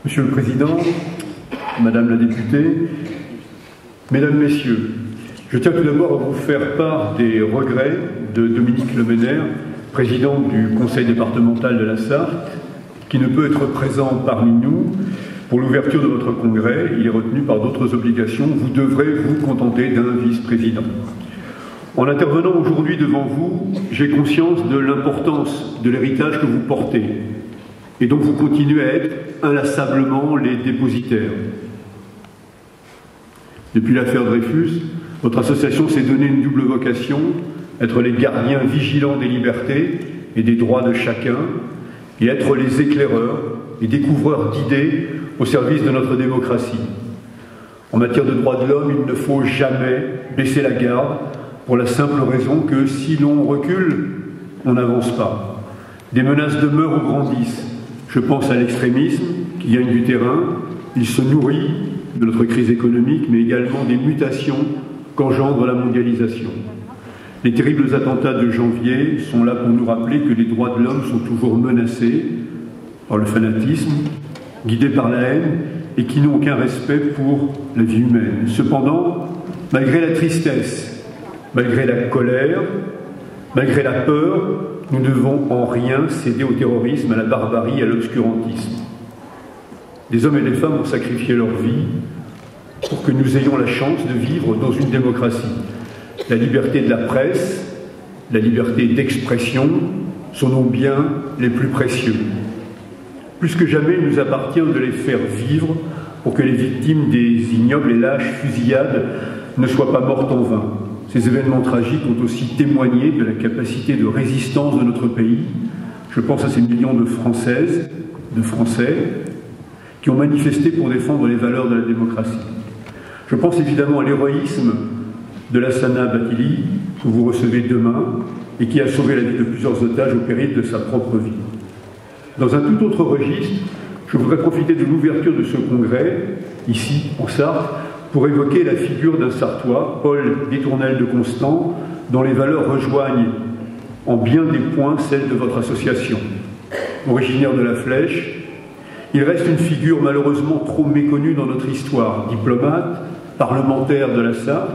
Monsieur le Président, Madame la députée, Mesdames, Messieurs, je tiens tout d'abord à vous faire part des regrets de Dominique Lemenaire, président du Conseil départemental de la Sarthe, qui ne peut être présent parmi nous pour l'ouverture de votre congrès. Il est retenu par d'autres obligations. Vous devrez vous contenter d'un vice-président. En intervenant aujourd'hui devant vous, j'ai conscience de l'importance de l'héritage que vous portez et dont vous continuez à être inlassablement les dépositaires. Depuis l'affaire Dreyfus, votre association s'est donné une double vocation, être les gardiens vigilants des libertés et des droits de chacun, et être les éclaireurs et découvreurs d'idées au service de notre démocratie. En matière de droits de l'homme, il ne faut jamais baisser la garde, pour la simple raison que si l'on recule, on n'avance pas. Des menaces demeurent ou grandissent. Je pense à l'extrémisme qui gagne du terrain. Il se nourrit de notre crise économique, mais également des mutations qu'engendre la mondialisation. Les terribles attentats de janvier sont là pour nous rappeler que les droits de l'homme sont toujours menacés par le fanatisme, guidés par la haine et qui n'ont aucun respect pour la vie humaine. Cependant, malgré la tristesse, malgré la colère, malgré la peur, nous ne devons en rien céder au terrorisme, à la barbarie, à l'obscurantisme. Des hommes et des femmes ont sacrifié leur vie pour que nous ayons la chance de vivre dans une démocratie. La liberté de la presse, la liberté d'expression sont nos biens les plus précieux. Plus que jamais, il nous appartient de les faire vivre pour que les victimes des ignobles et lâches fusillades ne soient pas mortes en vain. Ces événements tragiques ont aussi témoigné de la capacité de résistance de notre pays. Je pense à ces millions de Françaises, de Français, qui ont manifesté pour défendre les valeurs de la démocratie. Je pense évidemment à l'héroïsme de Lassana Bathily, que vous recevez demain, et qui a sauvé la vie de plusieurs otages au péril de sa propre vie. Dans un tout autre registre, je voudrais profiter de l'ouverture de ce congrès, ici, en Sarthe, pour évoquer la figure d'un Sartois, Paul Détournel de Constant, dont les valeurs rejoignent en bien des points celles de votre association. Originaire de la Flèche, il reste une figure malheureusement trop méconnue dans notre histoire. Diplomate, parlementaire de la Sarthe,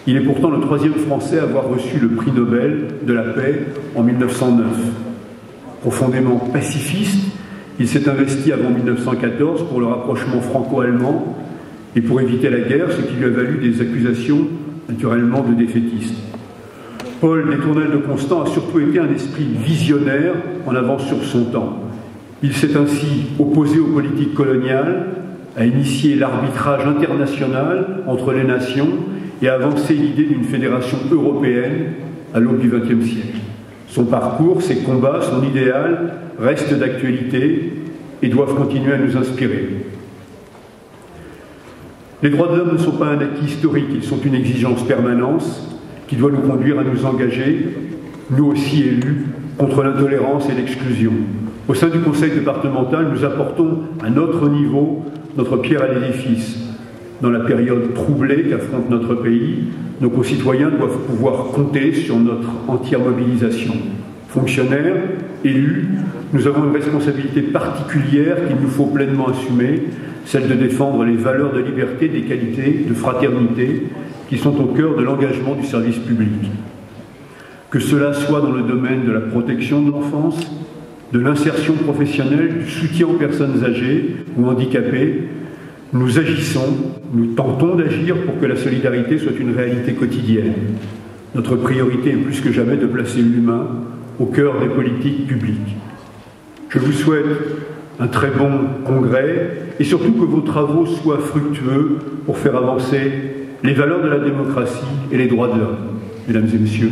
il est pourtant le 3e Français à avoir reçu le prix Nobel de la paix en 1909. Profondément pacifiste, il s'est investi avant 1914 pour le rapprochement franco-allemand et pour éviter la guerre, ce qui lui a valu des accusations, naturellement, de défaitisme. Paul Détournel de Constant a surtout été un esprit visionnaire en avance sur son temps. Il s'est ainsi opposé aux politiques coloniales, a initié l'arbitrage international entre les nations et a avancé l'idée d'une fédération européenne à l'aube du XXe siècle. Son parcours, ses combats, son idéal restent d'actualité et doivent continuer à nous inspirer. Les droits de l'homme ne sont pas un acquis historique, ils sont une exigence permanente qui doit nous conduire à nous engager, nous aussi élus, contre l'intolérance et l'exclusion. Au sein du Conseil départemental, nous apportons à notre niveau notre pierre à l'édifice. Dans la période troublée qu'affronte notre pays, nos concitoyens doivent pouvoir compter sur notre entière mobilisation. Fonctionnaires, élus, nous avons une responsabilité particulière qu'il nous faut pleinement assumer, celle de défendre les valeurs de liberté, d'égalité, de fraternité, qui sont au cœur de l'engagement du service public. Que cela soit dans le domaine de la protection de l'enfance, de l'insertion professionnelle, du soutien aux personnes âgées ou handicapées, nous agissons, nous tentons d'agir pour que la solidarité soit une réalité quotidienne. Notre priorité est plus que jamais de placer l'humain au cœur des politiques publiques. Je vous souhaite un très bon congrès et surtout que vos travaux soient fructueux pour faire avancer les valeurs de la démocratie et les droits de l'homme. Mesdames et messieurs.